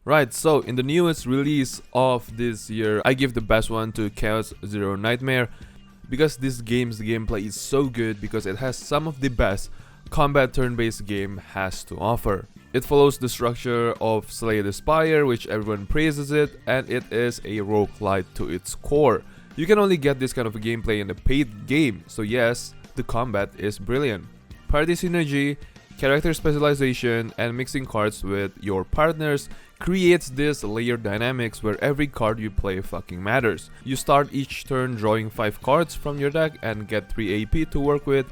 Right, so in the newest release of this year, I give the best one to Chaos Zero Nightmare because this game's gameplay is so good because it has some of the best combat turn-based game has to offer. It follows the structure of Slay the Spire, which everyone praises it, and it is a roguelite to its core. You can only get this kind of gameplay in a paid game, so yes, the combat is brilliant. Party synergy, character specialization, and mixing cards with your partners creates this layered dynamics where every card you play fucking matters. You start each turn drawing 5 cards from your deck and get 3 AP to work with,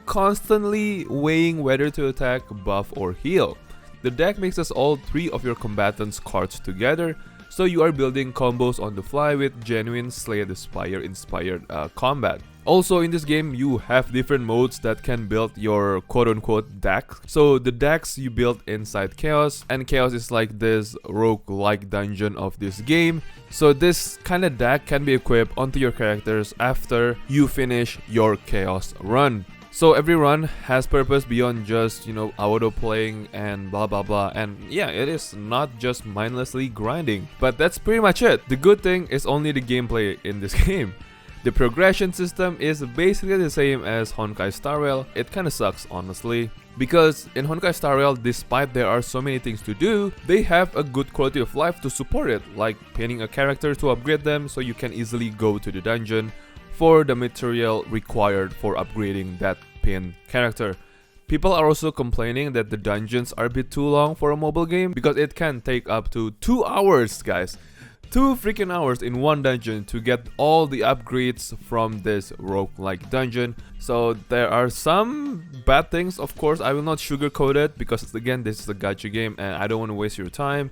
constantly weighing whether to attack, buff, or heal. The deck mixes all 3 of your combatants' cards together, so you are building combos on the fly with genuine Slay the Spire inspired combat. Also in this game, you have different modes that can build your quote-unquote deck. So the decks you build inside Chaos, and Chaos is like this rogue-like dungeon of this game. So this kind of deck can be equipped onto your characters after you finish your Chaos run. So every run has purpose beyond just, auto playing and blah blah blah, and yeah, it is not just mindlessly grinding. But that's pretty much it. The good thing is only the gameplay in this game. The progression system is basically the same as Honkai Star Rail. It kinda sucks honestly, because in Honkai Star Rail, despite there are so many things to do, they have a good quality of life to support it, like pinning a character to upgrade them so you can easily go to the dungeon for the material required for upgrading that pinned character. People are also complaining that the dungeons are a bit too long for a mobile game because it can take up to 2 hours, guys. 2 freaking hours in one dungeon to get all the upgrades from this roguelike dungeon. So there are some bad things, of course. I will not sugarcoat it because again, this is a gacha game and I don't want to waste your time.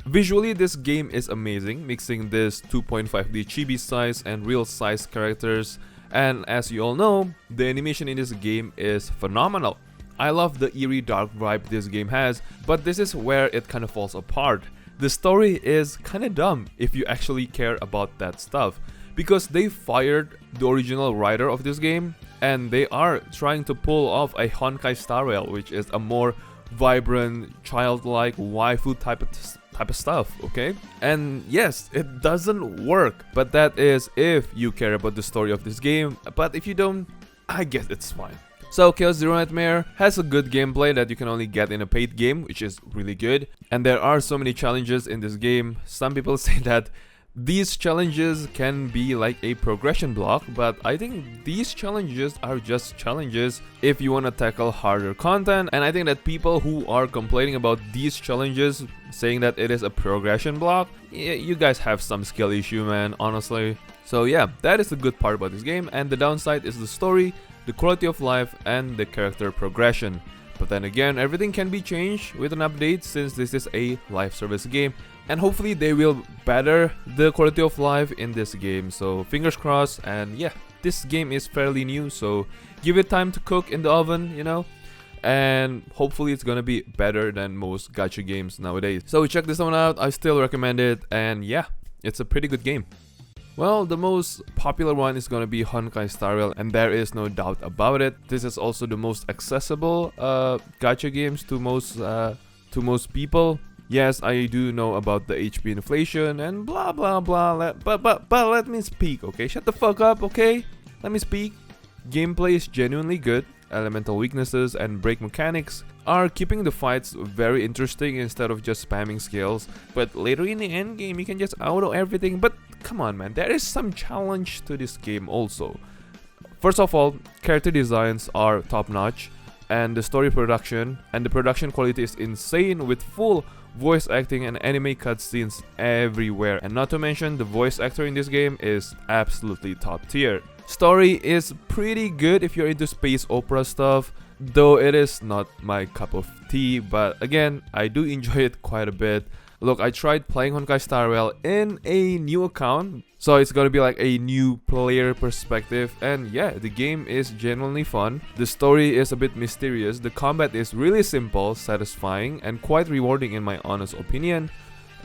Visually, this game is amazing, mixing this 2.5D chibi size and real size characters, and as you all know, the animation in this game is phenomenal. I love the eerie dark vibe this game has, but this is where it kind of falls apart. The story is kind of dumb if you actually care about that stuff, because they fired the original writer of this game and they are trying to pull off a Honkai Star Rail, which is a more vibrant, childlike, waifu type of stuff, okay? And yes, it doesn't work, but that is if you care about the story of this game, but if you don't, I guess it's fine. So Chaos Zero Nightmare has a good gameplay that you can only get in a paid game, which is really good. And there are so many challenges in this game. Some people say that these challenges can be like a progression block, but I think these challenges are just challenges if you want to tackle harder content. And I think that people who are complaining about these challenges, saying that it is a progression block, yeah, you guys have some skill issue, man, honestly. So yeah, that is the good part about this game, and the downside is the story, the quality of life, and the character progression. But then again, everything can be changed with an update since this is a live service game, and hopefully they will better the quality of life in this game. So fingers crossed. And yeah, this game is fairly new, so give it time to cook in the oven, and hopefully it's gonna be better than most gacha games nowadays. So check this one out, I still recommend it, and yeah, it's a pretty good game. Well, the most popular one is gonna be Honkai Star Rail, and there is no doubt about it. This is also the most accessible gacha games to most people. Yes, I do know about the HP inflation and blah blah blah, but let me speak, okay? Shut the fuck up, okay? Let me speak. Gameplay is genuinely good. Elemental weaknesses and break mechanics are keeping the fights very interesting instead of just spamming skills. But later in the end game, you can just auto everything. But come on, man, there is some challenge to this game also. First of all, character designs are top notch, and the story production and the production quality is insane with full voice acting and anime cutscenes everywhere. And not to mention, the voice actor in this game is absolutely top tier. Story is pretty good if you're into space opera stuff, though it is not my cup of tea, but again, I do enjoy it quite a bit. Look, I tried playing Honkai Star Rail in a new account, so it's gonna be like a new player perspective, and yeah, the game is genuinely fun. The story is a bit mysterious, the combat is really simple, satisfying, and quite rewarding in my honest opinion.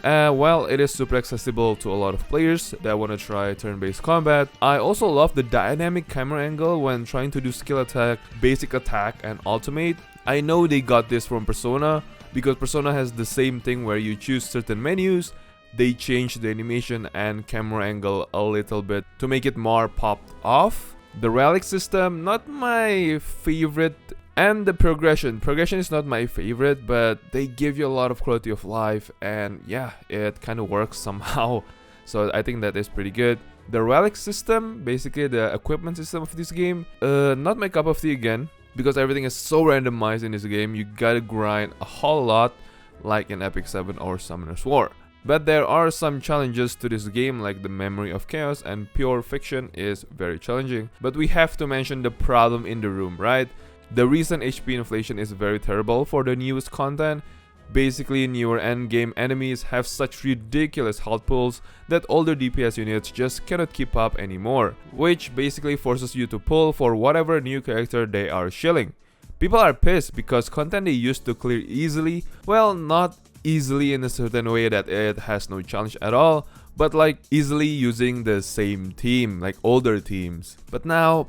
While it is super accessible to a lot of players that want to try turn-based combat, I also love the dynamic camera angle when trying to do skill attack, basic attack, and ultimate. I know they got this from Persona, because Persona has the same thing where you choose certain menus, they change the animation and camera angle a little bit to make it more popped off. The relic system, not my favorite, and the progression is not my favorite, but they give you a lot of quality of life, and yeah, it kind of works somehow. So I think that is pretty good. The relic system, basically the equipment system of this game, not my cup of tea again, because everything is so randomized in this game. You gotta grind a whole lot, like in Epic 7 or Summoner's War. But there are some challenges to this game, like the memory of chaos and pure fiction is very challenging. But we have to mention the problem in the room, right? The recent HP inflation is very terrible for the newest content. Basically, newer endgame enemies have such ridiculous health pools that older DPS units just cannot keep up anymore, which basically forces you to pull for whatever new character they are shilling. People are pissed because content they used to clear easily, well, not easily in a certain way that it has no challenge at all, but like easily using the same team, like older teams. But now,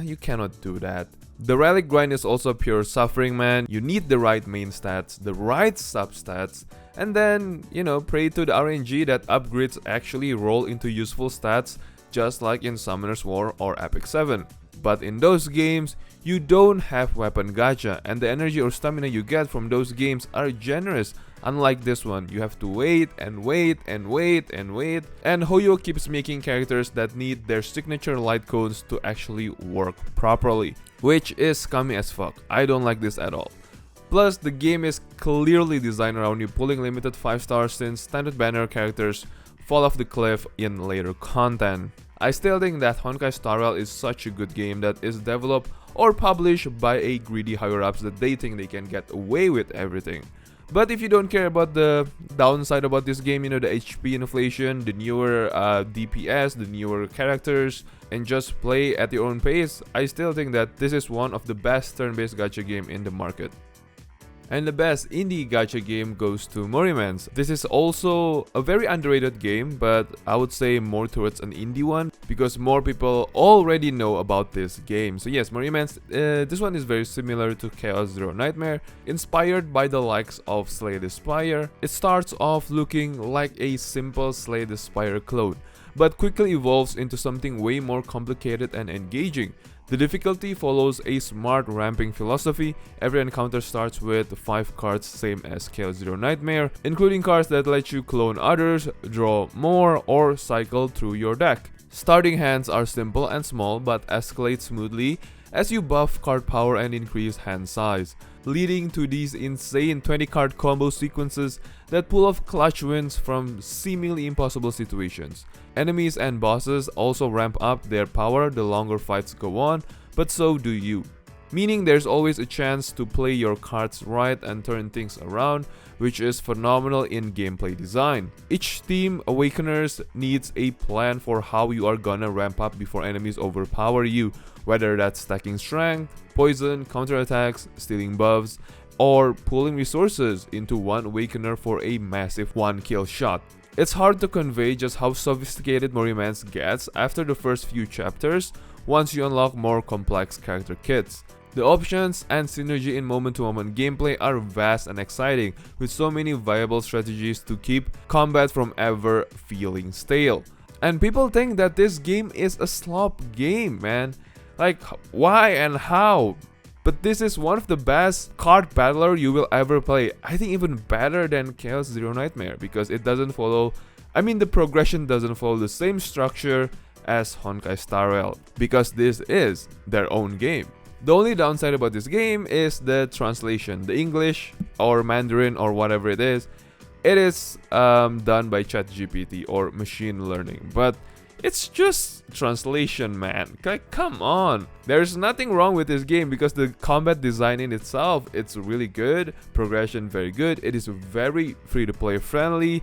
you cannot do that. The relic grind is also pure suffering, man. You need the right main stats, the right substats, and then, pray to the RNG that upgrades actually roll into useful stats, just like in Summoner's War or Epic 7. But in those games, you don't have weapon gacha, and the energy or stamina you get from those games are generous. Unlike this one, you have to wait and wait and wait and wait, and Hoyo keeps making characters that need their signature light cones to actually work properly, which is scummy as fuck. I don't like this at all. Plus, the game is clearly designed around you pulling limited 5 stars since standard banner characters fall off the cliff in later content. I still think that Honkai Star Rail is such a good game that is developed or published by a greedy higher-ups that they think they can get away with everything. But if you don't care about the downside about this game, the HP inflation, the newer DPS, the newer characters, and just play at your own pace, I still think that this is one of the best turn-based gacha game in the market. And the best indie gacha game goes to Morimans. This is also a very underrated game, but I would say more towards an indie one, because more people already know about this game. So yes, Morimans, this one is very similar to Chaos Zero Nightmare, inspired by the likes of Slay the Spire. It starts off looking like a simple Slay the Spire clone, but quickly evolves into something way more complicated and engaging. The difficulty follows a smart ramping philosophy. Every encounter starts with 5 cards, same as Chaos Zero Nightmare, including cards that let you clone others, draw more, or cycle through your deck. Starting hands are simple and small, but escalate smoothly as you buff card power and increase hand size, leading to these insane 20 card combo sequences that pull off clutch wins from seemingly impossible situations. Enemies and bosses also ramp up their power the longer fights go on, but so do you. Meaning there's always a chance to play your cards right and turn things around, which is phenomenal in gameplay design. Each team Awakeners needs a plan for how you are gonna ramp up before enemies overpower you, whether that's stacking strength, poison, counterattacks, stealing buffs, or pulling resources into one Awakener for a massive 1-kill shot. It's hard to convey just how sophisticated Morimans gets after the first few chapters once you unlock more complex character kits. The options and synergy in moment-to-moment gameplay are vast and exciting, with so many viable strategies to keep combat from ever feeling stale. And people think that this game is a slop game, man. Like, why and how? But this is one of the best card battler you will ever play. I think even better than Chaos Zero Nightmare, because it doesn't follow, the progression doesn't follow the same structure as Honkai Star Rail, because this is their own game. The only downside about this game is the translation. The English or Mandarin or whatever it is done by ChatGPT or machine learning. But it's just translation, man. Like, come on. There's nothing wrong with this game because the combat design in itself, it's really good. Progression, very good. It is very free-to-play friendly.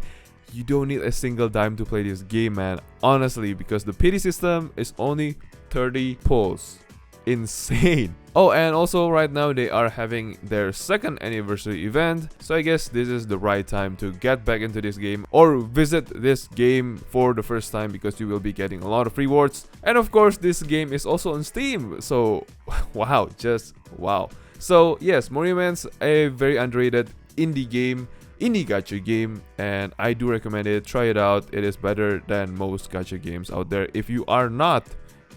You don't need a single dime to play this game, man. Honestly, because the pity system is only 30 pulls. Insane. Oh, and also right now they are having their 2nd anniversary event, so I guess this is the right time to get back into this game or visit this game for the first time, because you will be getting a lot of rewards. And of course this game is also on Steam, so wow, just wow. So yes, Morimans, a very underrated indie gacha game, and I do recommend it. Try it out. It is better than most gacha games out there if you are not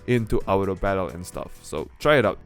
into auto battle and stuff. So try it out.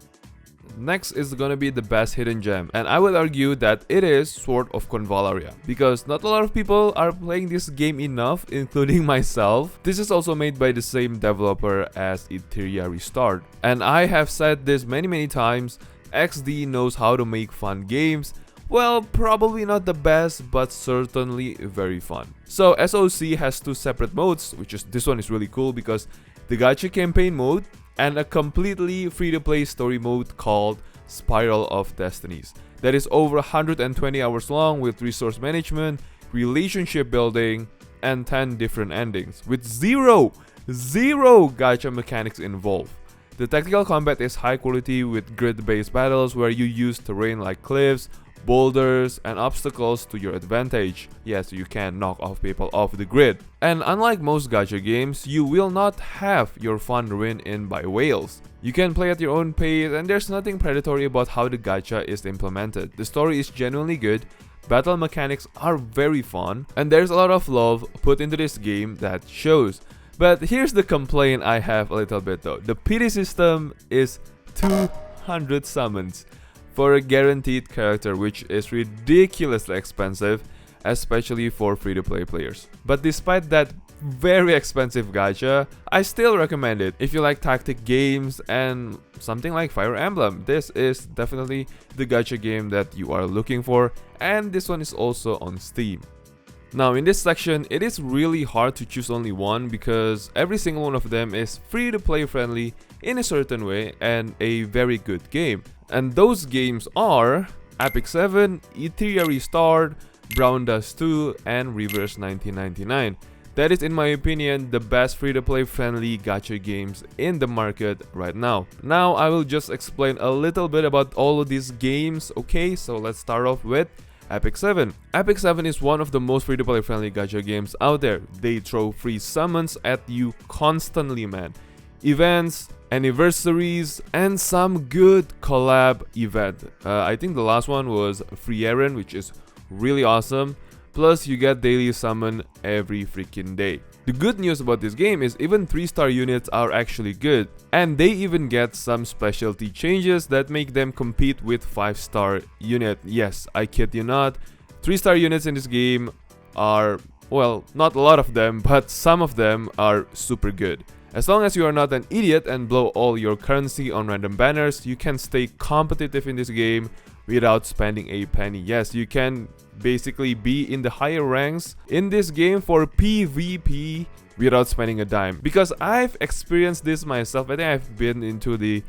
Next is gonna be the best hidden gem, and I will argue that it is Sword of Convalaria, because not a lot of people are playing this game enough, including myself. This is also made by the same developer as Etheria Restored, and I have said this many times, XD knows how to make fun games. Well, probably not the best, but certainly very fun. So SOC has two separate modes, this one is really cool because the gacha campaign mode and a completely free-to-play story mode called Spiral of Destinies. That is over 120 hours long with resource management, relationship building, and 10 different endings, with zero gacha mechanics involved. The tactical combat is high quality with grid-based battles where you use terrain like cliffs, boulders, and obstacles to your advantage. Yes, you can knock off people off the grid. And unlike most gacha games, you will not have your fun ruined in by whales. You can play at your own pace, and there's nothing predatory about how the gacha is implemented. The story is genuinely good, battle mechanics are very fun, and there's a lot of love put into this game that shows. But here's the complaint I have a little bit though. The pity system is 200 summons for a guaranteed character, which is ridiculously expensive, especially for free-to-play players. But despite that very expensive gacha, I still recommend it. If you like tactic games and something like Fire Emblem, this is definitely the gacha game that you are looking for, and this one is also on Steam. Now in this section, it is really hard to choose only one because every single one of them is free-to-play friendly in a certain way and a very good game. And those games are Epic 7, Etheria Restored, Brown Dust 2, and Reverse 1999. That is, in my opinion, the best free-to-play friendly gacha games in the market right now. Now I will just explain a little bit about all of these games. Okay, so let's start off with Epic 7. Epic 7 is one of the most free-to-play friendly gacha games out there. They throw free summons at you constantly, man. Events, anniversaries, and some good collab event. I think the last one was Free Errand, which is really awesome. Plus you get daily summon every freaking day. The good news about this game is even 3-star units are actually good, and they even get some specialty changes that make them compete with 5-star unit. Yes, I kid you not. 3-star units in this game are, well, not a lot of them, but some of them are super good. As long as you are not an idiot and blow all your currency on random banners, you can stay competitive in this game without spending a penny. Yes, you can basically be in the higher ranks in this game for PvP without spending a dime. Because I've experienced this myself. I think I've been into the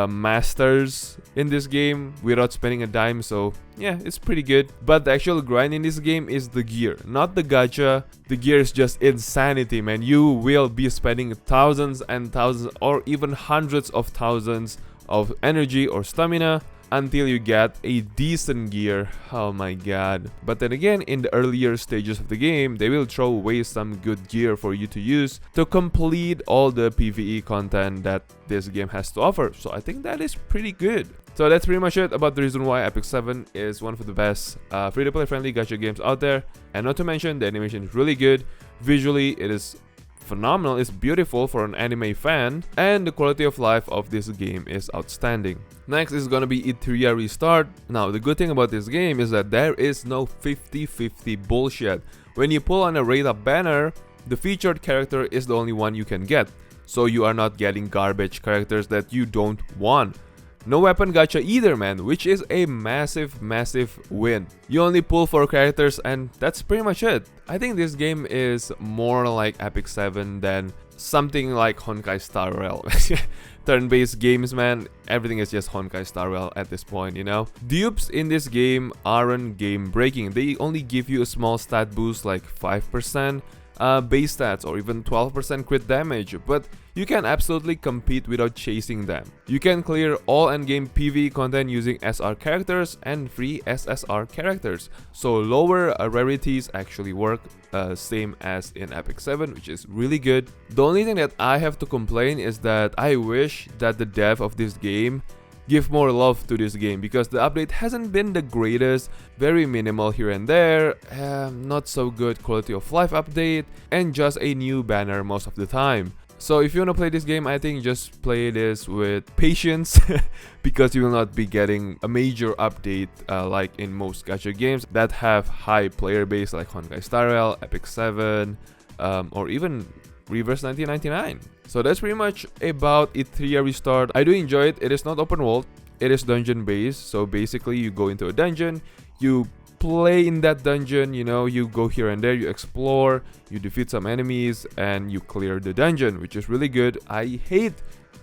masters in this game without spending a dime, so yeah, it's pretty good. But the actual grind in this game is the gear, not the gacha. The gear is just insanity, man. You will be spending thousands and thousands or even hundreds of thousands of energy or stamina until you get a decent gear. Oh my god. But then again, in the earlier stages of the game, they will throw away some good gear for you to use to complete all the PvE content that this game has to offer. So I think that is pretty good. So that's pretty much it about the reason why Epic 7 is one of the best free-to-play friendly gacha games out there. And not to mention, the animation is really good. Visually, it is phenomenal. It's beautiful for an anime fan, and the quality of life of this game is outstanding. Next is gonna be Etheria Restart. Now the good thing about this game is that there is no 50-50 bullshit. When you pull on a rate up banner, the featured character is the only one you can get, so you are not getting garbage characters that you don't want. No weapon gacha either, man, which is a massive win. You only pull 4 characters and that's pretty much it. I think this game is more like Epic 7 than something like Honkai Star Rail. Turn-based games, man, everything is just Honkai Star Rail at this point, you know. Dupes in this game aren't game breaking. They only give you a small stat boost like 5% base stats or even 12% crit damage, but you can absolutely compete without chasing them. You can clear all endgame PvE content using SR characters and free SSR characters, so lower rarities actually work, same as in Epic 7, which is really good. The only thing that I have to complain is that I wish that the dev of this game give more love to this game, because the update hasn't been the greatest, very minimal here and there, not so good quality of life update, and just a new banner most of the time. So if you want to play this game, I think just play this with patience because you will not be getting a major update like in most gacha games that have high player base like Honkai Star Rail, Epic 7, or even Reverse 1999. So that's pretty much about E3 Restart. I do enjoy it. It is not open world, it is dungeon based. So basically you go into a dungeon, you play in that dungeon, you know, you go here and there, you explore, you defeat some enemies, and you clear the dungeon, which is really good. I hate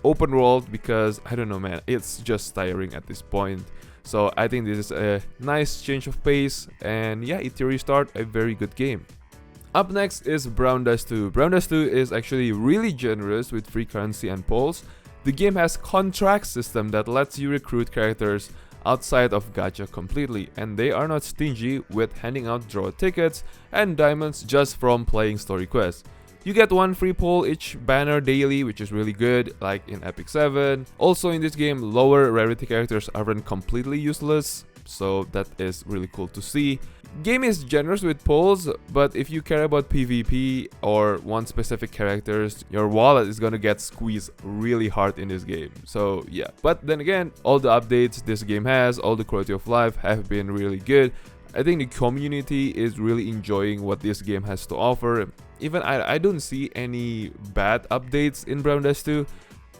open world because, I don't know man, it's just tiring at this point. So I think this is a nice change of pace, and yeah, E3 Restart, a very good game. Up next is Brown Dust 2. Brown Dust 2 is actually really generous with free currency and polls. The game has contract system that lets you recruit characters outside of gacha completely, and they are not stingy with handing out draw tickets and diamonds just from playing story quests. You get one free pull each banner daily, which is really good, like in Epic 7. Also in this game, lower rarity characters aren't completely useless, so that is really cool to see. Game is generous with pulls, but if you care about PvP or want specific characters, your wallet is gonna get squeezed really hard in this game. So yeah, but then again, all the updates this game has, all the quality of life have been really good. I think the community is really enjoying what this game has to offer. Even I don't see any bad updates in Brown Dust 2.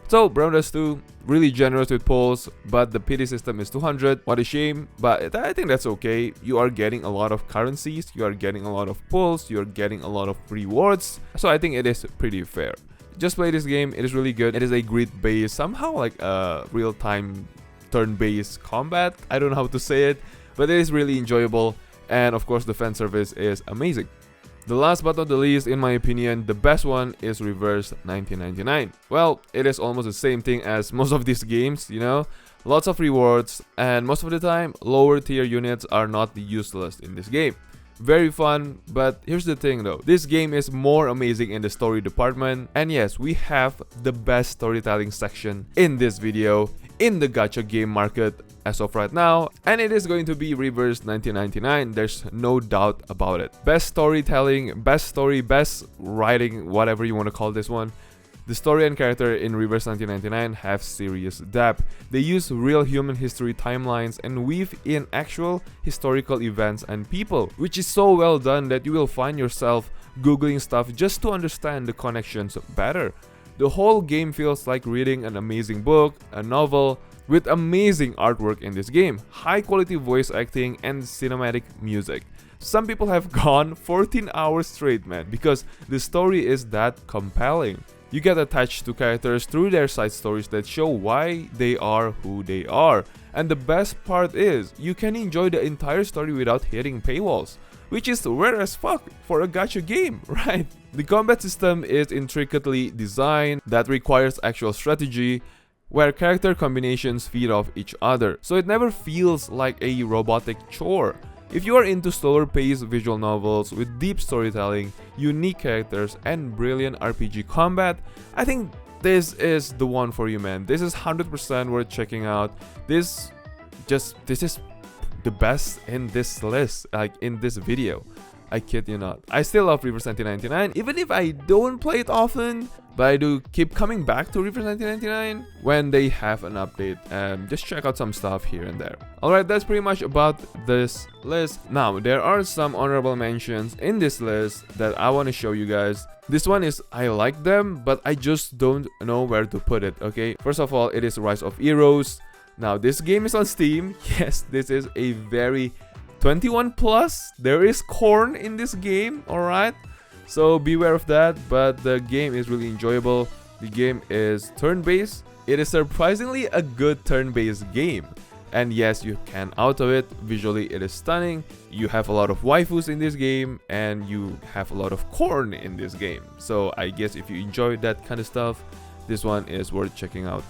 So Brown Dust 2, really generous with pulls, but the pity system is 200. What a shame, but I think that's okay. You are getting a lot of currencies, you are getting a lot of pulls, you are getting a lot of rewards. So I think it is pretty fair. Just play this game, it is really good. It is a grid-based, somehow like a real-time turn-based combat. I don't know how to say it, but it is really enjoyable. And of course the fan service is amazing. The last but not the least, in my opinion, the best one is Reverse 1999. Well, it is almost the same thing as most of these games, you know. Lots of rewards, and most of the time, lower tier units are not useless in this game. Very fun, but here's the thing though. This game is more amazing in the story department, and yes, we have the best storytelling section in this video in the gacha game market as of right now, and it is going to be Reverse 1999. There's no doubt about it. Best storytelling, best story, best writing, whatever you want to call this one. The story and character in Reverse 1999 have serious depth. They use real human history timelines and weave in actual historical events and people, which is so well done that you will find yourself googling stuff just to understand the connections better. The whole game feels like reading an amazing book, a novel, with amazing artwork in this game, high quality voice acting, and cinematic music. Some people have gone 14 hours straight, man, because the story is that compelling. You get attached to characters through their side stories that show why they are who they are. And the best part is, you can enjoy the entire story without hitting paywalls, which is rare as fuck for a gacha game, right? The combat system is intricately designed that requires actual strategy, where character combinations feed off each other, so it never feels like a robotic chore. If you are into slower paced visual novels with deep storytelling, unique characters, and brilliant RPG combat, I think this is the one for you, man. This is 100% worth checking out. This is the best in this list, like in this video. I kid you not. I still love Reverse 1999, even if I don't play it often, but I do keep coming back to Reverse 1999 when they have an update and just check out some stuff here and there. Alright, that's pretty much about this list. Now, there are some honorable mentions in this list that I want to show you guys. This one is, I like them, but I just don't know where to put it, okay? First of all, it is Rise of Heroes. Now, this game is on Steam. Yes, this is a very 21 plus. There is corn in this game, alright? So beware of that, but the game is really enjoyable. The game is turn-based. It is surprisingly a good turn-based game. And yes, you can auto it. Visually, it is stunning. You have a lot of waifus in this game, and you have a lot of corn in this game. So I guess if you enjoy that kind of stuff, this one is worth checking out.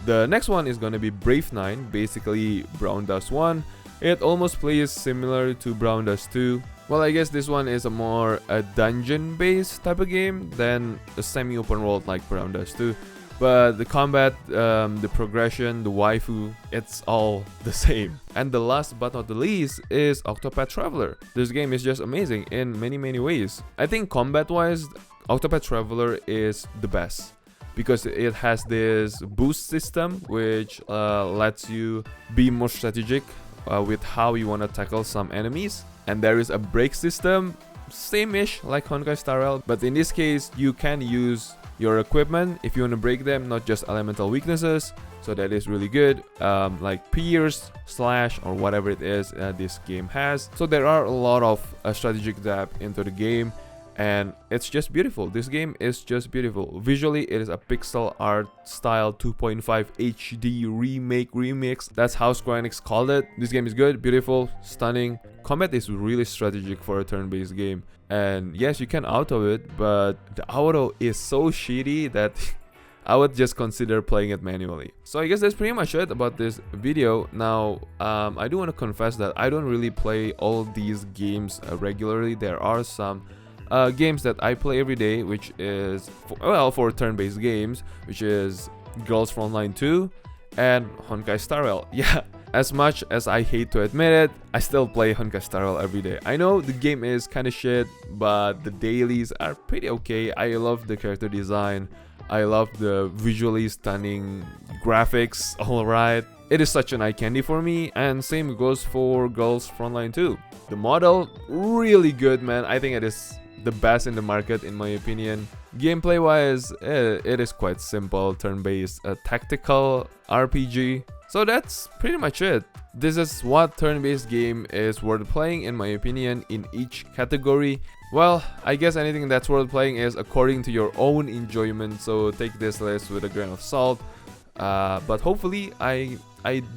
The next one is gonna be Brave 9, basically Brown Dust 1. It almost plays similar to Brown Dust 2. Well, I guess this one is a more dungeon-based type of game than a semi-open world like Brown Dust 2. but the combat, the progression, the waifu, it's all the same. And the last but not the least is Octopath Traveler. This game is just amazing in many ways. I think combat-wise, Octopath Traveler is the best, because it has this boost system which lets you be more strategic with how you want to tackle some enemies. And there is a break system, same-ish like Honkai Star Rail, but in this case you can use your equipment if you want to break them, not just elemental weaknesses. So that is really good, like pierce, slash, or whatever it is this game has. So there are a lot of strategic depth into the game, and it's just beautiful. This game is just beautiful. Visually, it is a pixel art style 2.5 HD remix. That's how Square Enix called it. This game is good, beautiful, stunning. Combat is really strategic for a turn-based game. And yes, you can auto it, but the auto is so shitty that I would just consider playing it manually. So I guess that's pretty much it about this video. Now, I do want to confess that I don't really play all these games regularly. There are some games that I play every day, which is for turn-based games, which is Girls Frontline 2 and Honkai Star Rail. Yeah, as much as I hate to admit it, I still play Honkai Star Rail every day. I know the game is kind of shit, but the dailies are pretty okay. I love the character design. I love the visually stunning graphics. Alright, it is such an eye candy for me, and same goes for Girls Frontline 2. The model, really good, man. I think it is the best in the market in my opinion. Gameplay wise, it is quite simple, turn-based tactical RPG. So that's pretty much it. This is what turn-based game is worth playing in my opinion in each category. Well, I guess anything that's worth playing is according to your own enjoyment, so take this list with a grain of salt. But hopefully I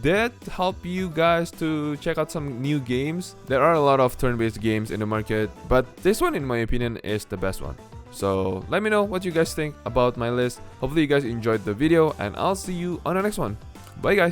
did help you guys to check out some new games. There are a lot of turn-based games in the market, but this one in my opinion is the best one. So let me know what you guys think about my list. Hopefully you guys enjoyed the video, and I'll see you on the next one. Bye guys!